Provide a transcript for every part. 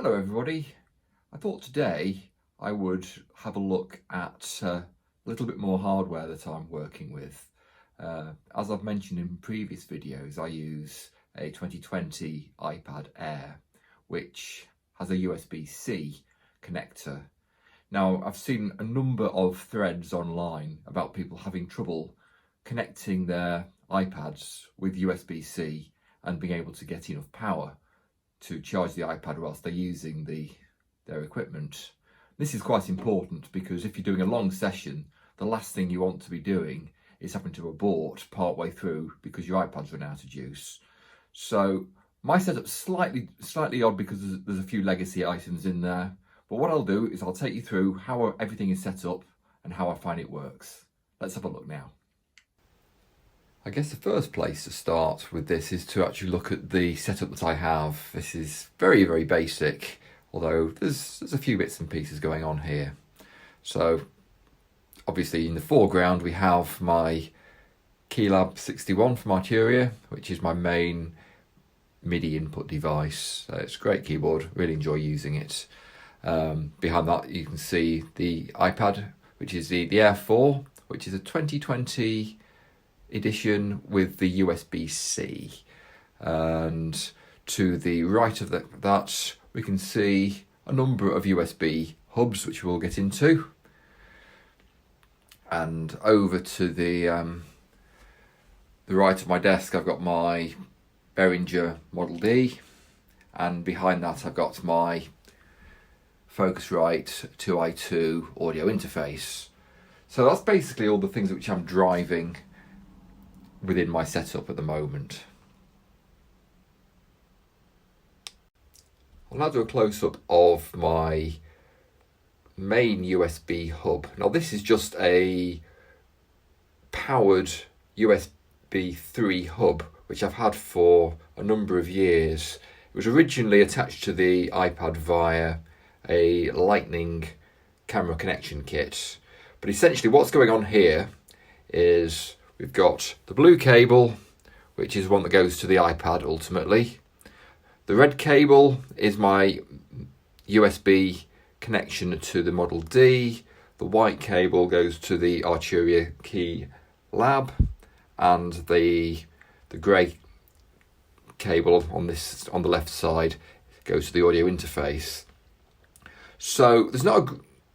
Hello everybody. I thought today I would have a look at a little bit more hardware that I'm working with. As I've mentioned in previous videos, I use a 2020 iPad Air which has a USB-C connector. Now, I've seen a number of threads online about people having trouble connecting their iPads with USB-C and being able to get enough power to charge the iPad whilst they're using their equipment. This is quite important because if you're doing a long session, the last thing you want to be doing is having to abort partway through because your iPad's run out of juice. So my setup's slightly odd because there's a few legacy items in there. But what I'll do is I'll take you through how everything is set up and how I find it works. Let's have a look now. I guess the first place to start with this is to actually look at the setup that I have. This is very, very basic, although there's a few bits and pieces going on here. So obviously in the foreground we have my Keylab 61 from Arturia, which is my main MIDI input device. It's a great keyboard, really enjoy using it. Behind that you can see the iPad, which is the Air 4, which is a 2020 edition with the USB-C, and to the right of that we can see a number of USB hubs which we'll get into, and over to the right of my desk I've got my Behringer Model D, and behind that I've got my Focusrite 2i2 audio interface. So that's basically all the things which I'm driving within my setup at the moment. I'll now do a close-up of my main USB hub. Now this is just a powered USB 3 hub which I've had for a number of years. It was originally attached to the iPad via a Lightning camera connection kit, but essentially what's going on here is we've got the blue cable, which is one that goes to the iPad ultimately. The red cable is my USB connection to the Model D. The white cable goes to the Arturia Keylab, and the grey cable on the left side goes to the audio interface. So there's not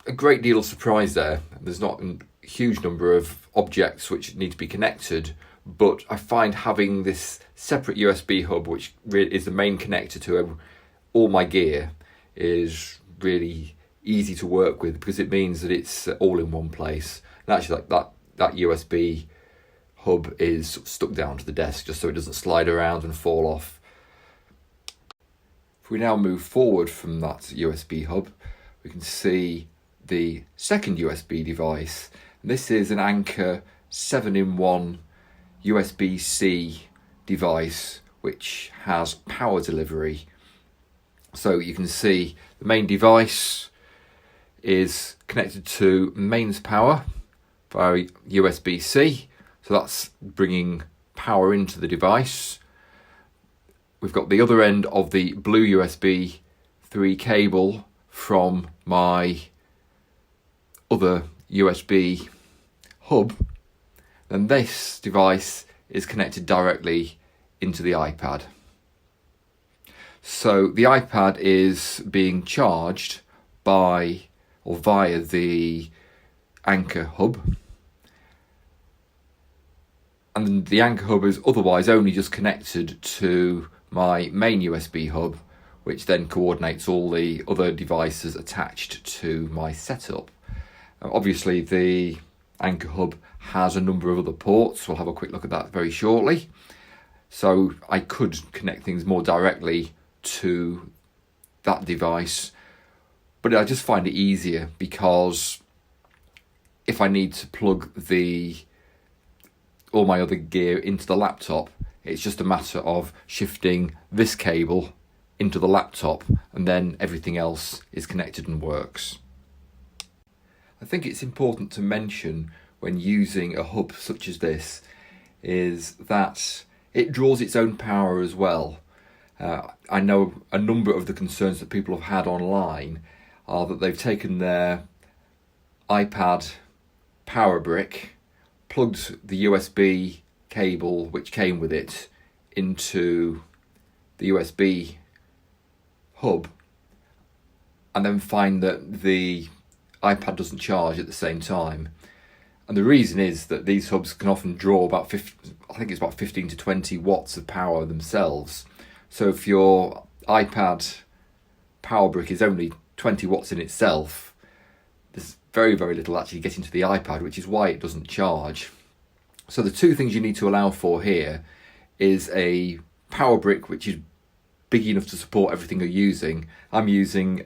a great deal of surprise there. There's not a huge number of objects which need to be connected, but I find having this separate USB hub, which is the main connector to all my gear, is really easy to work with because it means that it's all in one place. And actually, like that USB hub is stuck down to the desk just so it doesn't slide around and fall off. If we now move forward from that USB hub, we can see the second USB device. And this is an Anker 7-in-1 USB-C device which has power delivery. So you can see the main device is connected to mains power via USB-C, so that's bringing power into the device. We've got the other end of the blue USB 3 cable from my other USB hub, and this device is connected directly into the iPad. So the iPad is being charged via the Anker hub, and the Anker hub is otherwise only just connected to my main USB hub, which then coordinates all the other devices attached to my setup. Obviously the Anker hub has a number of other ports. We'll have a quick look at that very shortly. So I could connect things more directly to that device, but I just find it easier because if I need to plug all my other gear into the laptop, it's just a matter of shifting this cable into the laptop and then everything else is connected and works. I think it's important to mention when using a hub such as this is that it draws its own power as well. I know a number of the concerns that people have had online are that they've taken their iPad power brick, plugged the USB cable which came with it into the USB hub, and then find that the iPad doesn't charge at the same time. And the reason is that these hubs can often draw about 15 to 20 watts of power themselves. So if your iPad power brick is only 20 watts in itself, there's very, very little actually getting to the iPad, which is why it doesn't charge. So the two things you need to allow for here is a power brick which is big enough to support everything you're using. I'm using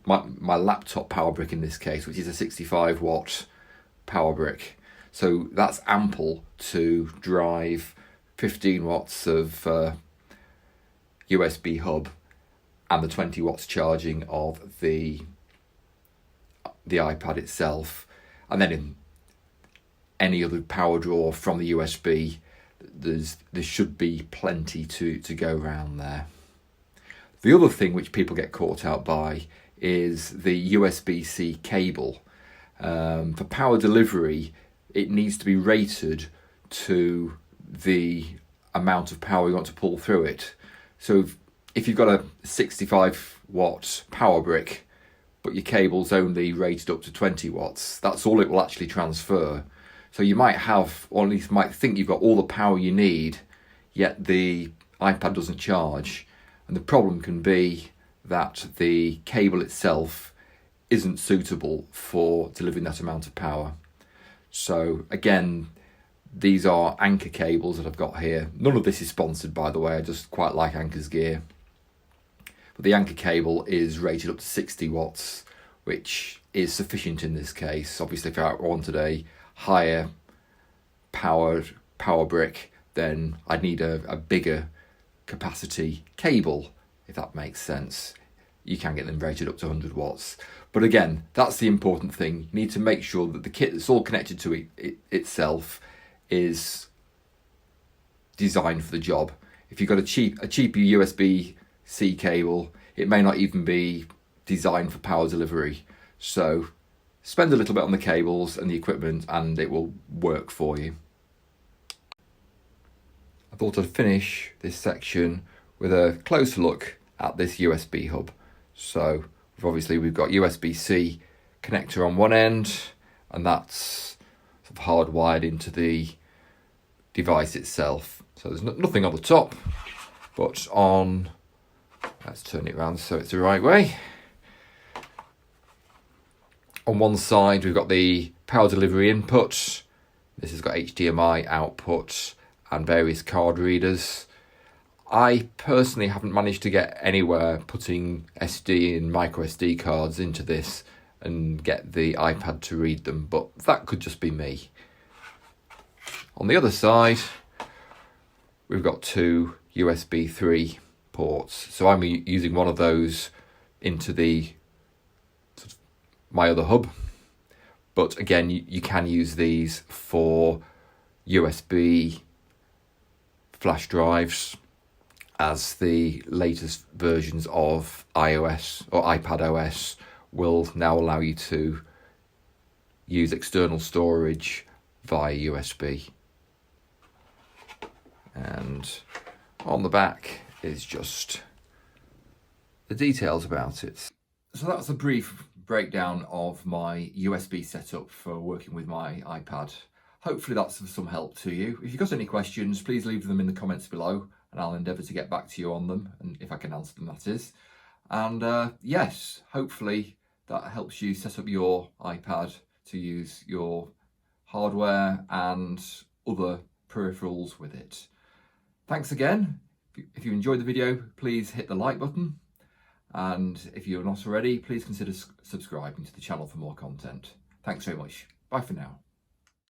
my laptop power brick in this case, which is a 65 watt power brick. So that's ample to drive 15 watts of USB hub and the 20 watts charging of the iPad itself. And then in any other power draw from the USB, there should be plenty to go around there. The other thing which people get caught out by is the USB-C cable. For power delivery, it needs to be rated to the amount of power you want to pull through it. So if you've got a 65 watt power brick, but your cable's only rated up to 20 watts, that's all it will actually transfer. So you might have, or at least might think you've got all the power you need, yet the iPad doesn't charge. And the problem can be that the cable itself isn't suitable for delivering that amount of power. So again, these are Anker cables that I've got here. None of this is sponsored, by the way. I just quite like Anker's gear. But the Anker cable is rated up to 60 watts, which is sufficient in this case. Obviously, if I wanted a higher power brick, then I'd need a bigger capacity cable, if that makes sense. You can get them rated up to 100 watts. But again, that's the important thing. You need to make sure that the kit that's all connected to it itself is designed for the job. If you've got a cheaper USB-C cable, it may not even be designed for power delivery. So spend a little bit on the cables and the equipment and it will work for you. I thought I'd finish this section with a closer look at this USB hub. So obviously we've got USB-C connector on one end, and that's sort of hardwired into the device itself. So there's nothing on the top, but on, let's turn it around so it's the right way. On one side we've got the power delivery input. This has got HDMI output and various card readers. I personally haven't managed to get anywhere putting SD and micro SD cards into this and get the iPad to read them, but that could just be me. On the other side, we've got two USB 3 ports. So I'm using one of those into my other hub. But again, you can use these for USB flash drives, as the latest versions of iOS or iPad OS will now allow you to use external storage via USB. And on the back is just the details about it. So that's a brief breakdown of my USB setup for working with my iPad. Hopefully that's of some help to you. If you've got any questions, please leave them in the comments below and I'll endeavour to get back to you on them, and if I can answer them, that is. And yes, hopefully that helps you set up your iPad to use your hardware and other peripherals with it. Thanks again. If you enjoyed the video, please hit the like button. And if you're not already, please consider subscribing to the channel for more content. Thanks very much. Bye for now.